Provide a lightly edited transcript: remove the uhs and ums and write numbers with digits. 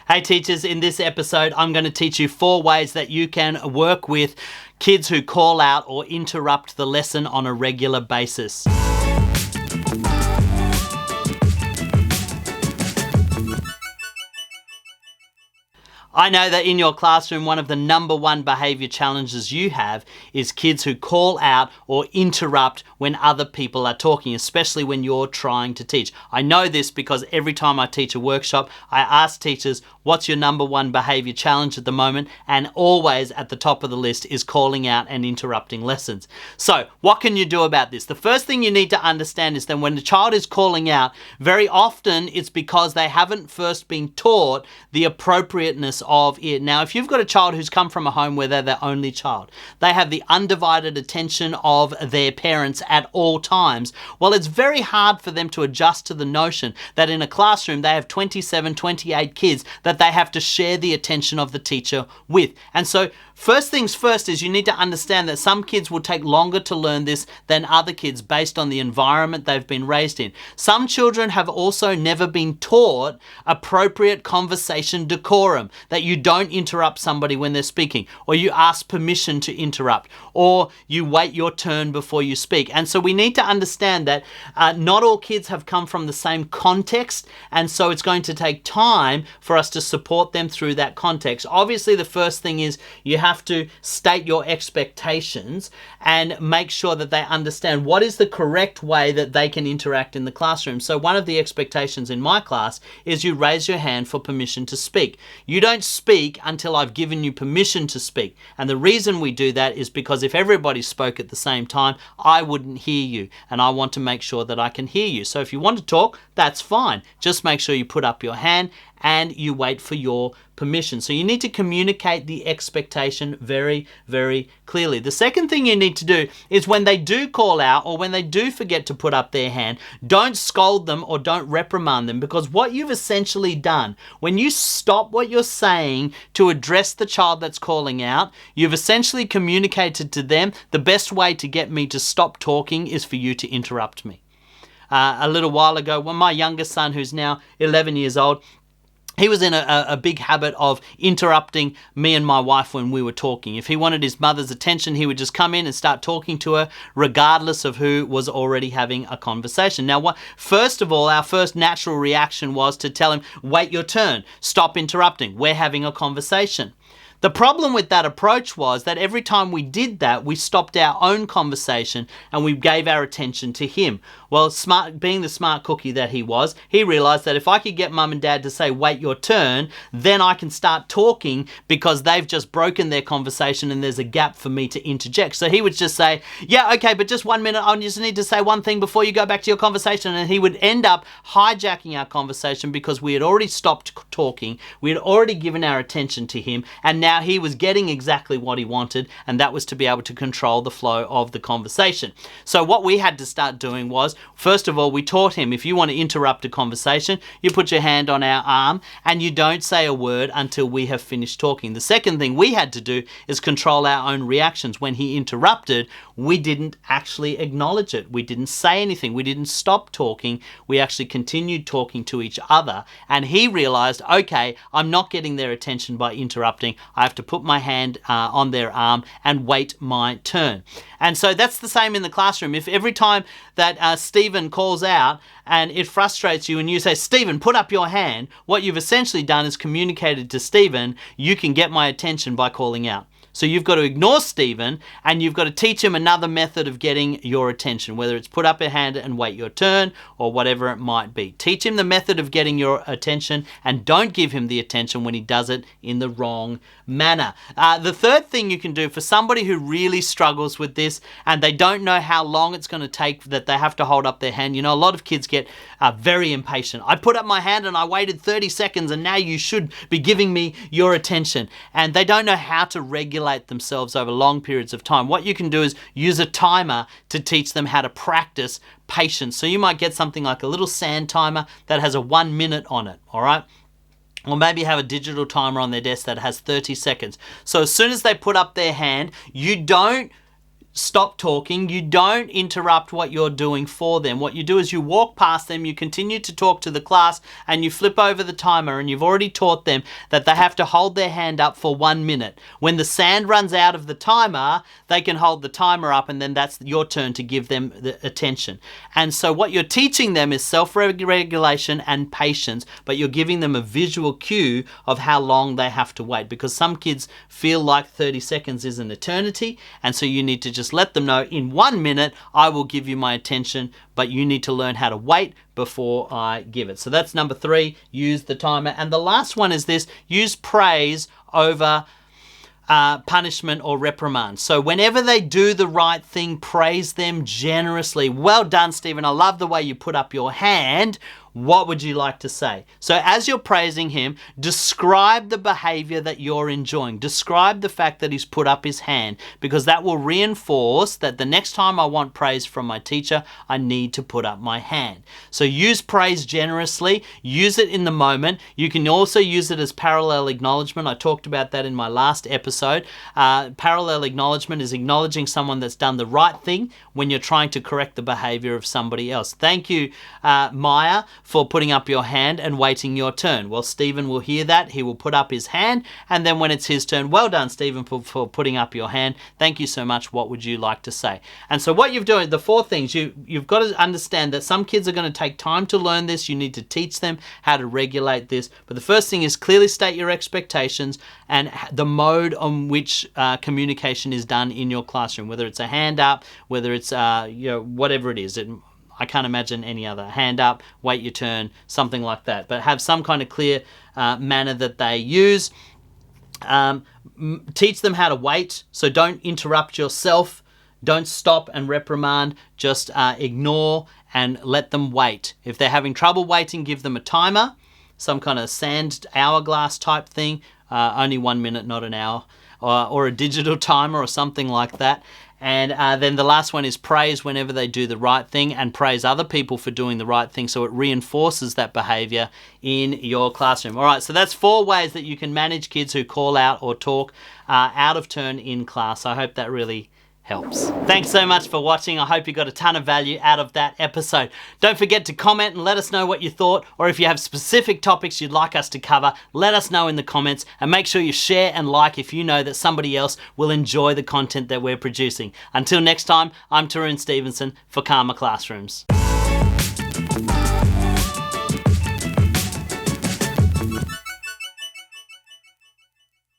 Hey teachers, in this episode, I'm going to teach you 4 ways that you can work with kids who call out or interrupt the lesson on a regular basis. I know that in your classroom, one of the number 1 behaviour challenges you have is kids who call out or interrupt when other people are talking, especially when you're trying to teach. I know this because every time I teach a workshop, I ask teachers, what's your number 1 behaviour challenge at the moment? And always at the top of the list is calling out and interrupting lessons. So what can you do about this? The first thing you need to understand is that when the child is calling out, very often it's because they haven't first been taught the appropriateness of it. Now, if you've got a child who's come from a home where they're their only child, they have the undivided attention of their parents at all times, well, it's very hard for them to adjust to the notion that in a classroom they have 27, 28 kids that they have to share the attention of the teacher with. And so first things first is you need to understand that some kids will take longer to learn this than other kids based on the environment they've been raised in. Some children have also never been taught appropriate conversation decorum, that you don't interrupt somebody when they're speaking, or you ask permission to interrupt, or you wait your turn before you speak. And so we need to understand that not all kids have come from the same context, and so it's going to take time for us to support them through that context. Obviously, the first thing is you have to state your expectations and make sure that they understand what is the correct way that they can interact in the classroom. So one of the expectations in my class is you raise your hand for permission to speak. You don't speak until I've given you permission to speak. And the reason we do that is because if everybody spoke at the same time, I wouldn't hear you, and I want to make sure that I can hear you. So if you want to talk, that's fine. Just make sure you put up your hand and you wait for your permission. So you need to communicate the expectation very, very clearly. The second thing you need to do is when they do call out or when they do forget to put up their hand, don't scold them or don't reprimand them, because what you've essentially done, when you stop what you're saying to address the child that's calling out, you've essentially communicated to them the best way to get me to stop talking is for you to interrupt me. A little while ago, when my youngest son, who's now 11 years old, he was in a big habit of interrupting me and my wife when we were talking. If he wanted his mother's attention, he would just come in and start talking to her, regardless of who was already having a conversation. Now, first of all, our first natural reaction was to tell him, wait your turn, stop interrupting, we're having a conversation. The problem with that approach was that every time we did that, we stopped our own conversation and we gave our attention to him. Well, being the smart cookie that he was, he realized that if I could get mum and dad to say, wait your turn, then I can start talking because they've just broken their conversation and there's a gap for me to interject. So he would just say, yeah, okay, but just 1 minute, I just need to say one thing before you go back to your conversation. And he would end up hijacking our conversation because we had already stopped talking, we had already given our attention to him, and now he was getting exactly what he wanted, and that was to be able to control the flow of the conversation. So what we had to start doing was, first of all, we taught him, if you want to interrupt a conversation, you put your hand on our arm and you don't say a word until we have finished talking. The second thing we had to do is control our own reactions. When he interrupted, we didn't actually acknowledge it. We didn't say anything. We didn't stop talking. We actually continued talking to each other, and he realized, okay, I'm not getting their attention by interrupting. I have to put my hand on their arm and wait my turn. And so that's the same in the classroom. If every time that Stephen calls out and it frustrates you and you say, Stephen, put up your hand, what you've essentially done is communicated to Stephen, you can get my attention by calling out. So you've got to ignore Stephen and you've got to teach him another method of getting your attention, whether it's put up a hand and wait your turn or whatever it might be. Teach him the method of getting your attention and don't give him the attention when he does it in the wrong manner. The third thing you can do for somebody who really struggles with this and they don't know how long it's going to take that they have to hold up their hand. You know, a lot of kids get very impatient. I put up my hand and I waited 30 seconds and now you should be giving me your attention. And they don't know how to regulate themselves over long periods of time. What you can do is use a timer to teach them how to practice patience. So you might get something like a little sand timer that has a 1 minute on it, all right? Or maybe have a digital timer on their desk that has 30 seconds. So as soon as they put up their hand, you don't stop talking. You don't interrupt what you're doing for them. What you do is you walk past them, you continue to talk to the class, and you flip over the timer, and you've already taught them that they have to hold their hand up for 1 minute. When the sand runs out of the timer, they can hold the timer up, and then that's your turn to give them the attention. And so what you're teaching them is self-regulation and patience, but you're giving them a visual cue of how long they have to wait, because some kids feel like 30 seconds is an eternity, and so you need to just let them know, in 1 minute I will give you my attention, but you need to learn how to wait before I give it. So that's number 3, use the timer. And the last one is this: use praise over punishment or reprimand. So whenever they do the right thing, praise them generously. Well done, Stephen. I love the way you put up your hand. What would you like to say? So as you're praising him, describe the behavior that you're enjoying. Describe the fact that he's put up his hand, because that will reinforce that the next time I want praise from my teacher, I need to put up my hand. So use praise generously. Use it in the moment. You can also use it as parallel acknowledgement. I talked about that in my last episode. Parallel acknowledgement is acknowledging someone that's done the right thing when you're trying to correct the behavior of somebody else. Thank you, Maya, for putting up your hand and waiting your turn. Well, Stephen will hear that. He will put up his hand, and then when it's his turn, well done, Stephen, for putting up your hand. Thank you so much. What would you like to say? And so what you've done, the 4 things, you've got to understand that some kids are going to take time to learn this. You need to teach them how to regulate this. But the first thing is clearly state your expectations and the mode on which communication is done in your classroom, whether it's a hand up, whether it's whatever it is. I can't imagine any other. Hand up, wait your turn, something like that. But have some kind of clear manner that they use. Teach them how to wait. So don't interrupt yourself. Don't stop and reprimand. Just ignore and let them wait. If they're having trouble waiting, give them a timer, some kind of sand hourglass type thing. Only 1 minute, not an hour. Or a digital timer or something like that. And then the last one is praise whenever they do the right thing, and praise other people for doing the right thing, so it reinforces that behavior in your classroom. All right, so that's 4 ways that you can manage kids who call out or talk out of turn in class. I hope that really helps. Thanks so much for watching. I hope you got a ton of value out of that episode. Don't forget to comment and let us know what you thought, or if you have specific topics you'd like us to cover, let us know in the comments, and make sure you share and like if you know that somebody else will enjoy the content that we're producing. Until next time, I'm Tarun Stevenson for Karma Classrooms.